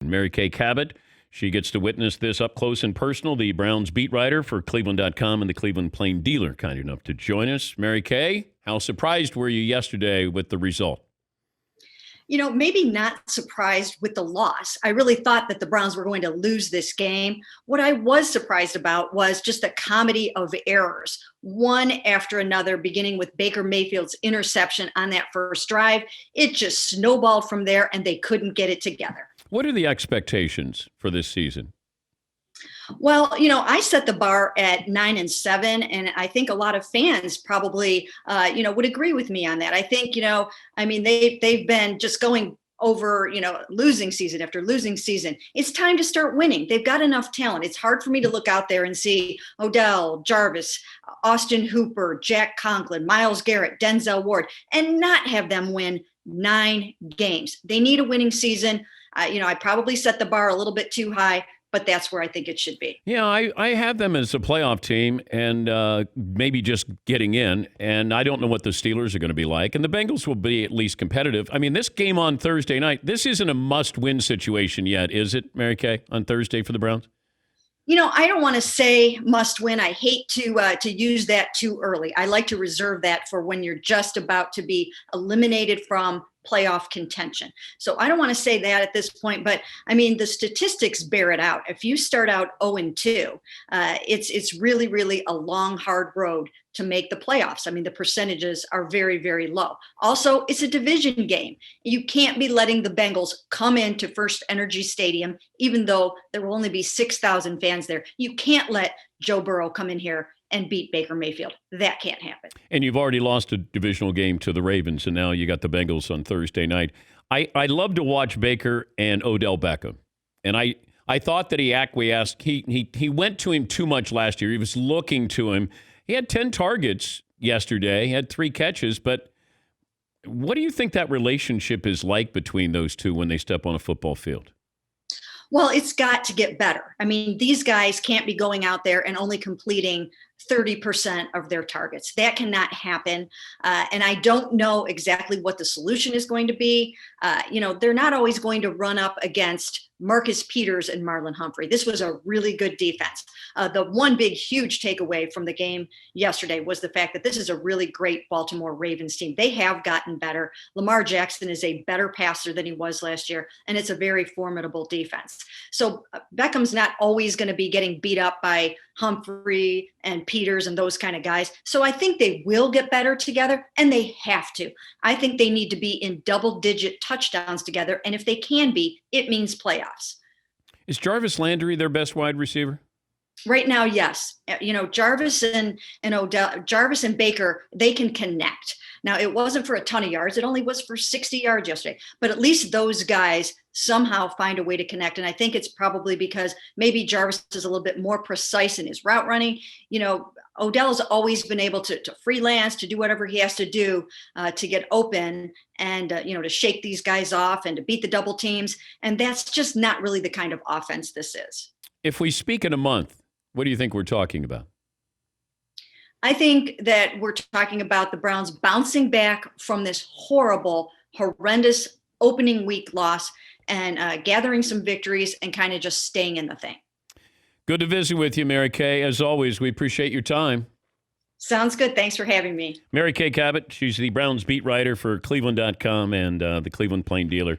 Mary Kay Cabot, she gets to witness this up close and personal. The Browns beat writer for Cleveland.com and the Cleveland Plain Dealer, kind enough to join us. Mary Kay, how surprised were you yesterday with the result? Maybe not surprised with the loss. I really thought that the Browns were going to lose this game. What I was surprised about was just the comedy of errors, one after another, beginning with Baker Mayfield's interception on that first drive. It just snowballed from there, and they couldn't get it together. What are the expectations for this season? Well, I set the bar at 9-7, and I think a lot of fans probably, would agree with me on that. I think, they've been just going over, losing season after losing season. It's time to start winning. They've got enough talent. It's hard for me to look out there and see Odell, Jarvis, Austin Hooper, Jack Conklin, Myles Garrett, Denzel Ward, and not have them win 9 games. They need a winning season. I probably set the bar a little bit too high, but that's where I think it should be. Yeah, I have them as a playoff team and maybe just getting in. And I don't know what the Steelers are going to be like. And the Bengals will be at least competitive. I mean, this game on Thursday night, this isn't a must-win situation yet, is it, Mary Kay, on Thursday for the Browns? I don't want to say must win. I hate to use that too early. I like to reserve that for when you're just about to be eliminated from playoff contention. So I don't want to say that at this point, but the statistics bear it out. If you start out 0-2, it's really, really a long, hard road to make the playoffs. The percentages are very, very low. Also, it's a division game. You can't be letting the Bengals come into First Energy Stadium, even though there will only be 6,000 fans there. You can't let Joe Burrow come in here and beat Baker Mayfield. That can't happen. And you've already lost a divisional game to the Ravens, and now you got the Bengals on Thursday night. I love to watch Baker and Odell Beckham. And I thought that he acquiesced. He went to him too much last year. He was looking to him. He had 10 targets yesterday. He had 3 catches. But what do you think that relationship is like between those two when they step on a football field? Well, it's got to get better. These guys can't be going out there and only completing 30% of their targets. That cannot happen. And I don't know exactly what the solution is going to be. They're not always going to run up against Marcus Peters and Marlon Humphrey. This was a really good defense. The one big, huge takeaway from the game yesterday was the fact that this is a really great Baltimore Ravens team. They have gotten better. Lamar Jackson is a better passer than he was last year, and it's a very formidable defense. So Beckham's not always going to be getting beat up by Humphrey and Peters and those kind of guys. So I think they will get better together, and they have to. I think they need to be in double-digit touchdowns together, and if they can be, it means playoffs. Is Jarvis Landry their best wide receiver? Right now, yes. Jarvis and Odell, Jarvis and Baker, they can connect. Now, it wasn't for a ton of yards. It only was for 60 yards yesterday. But at least those guys somehow find a way to connect. And I think it's probably because maybe Jarvis is a little bit more precise in his route running. Odell's always been able to freelance, to do whatever he has to do to get open and, to shake these guys off and to beat the double teams. And that's just not really the kind of offense this is. If we speak in a month, what do you think we're talking about? I think that we're talking about the Browns bouncing back from this horrible, horrendous opening week loss and gathering some victories and kind of just staying in the thing. Good to visit with you, Mary Kay. As always, we appreciate your time. Sounds good. Thanks for having me. Mary Kay Cabot, she's the Browns beat writer for Cleveland.com and the Cleveland Plain Dealer.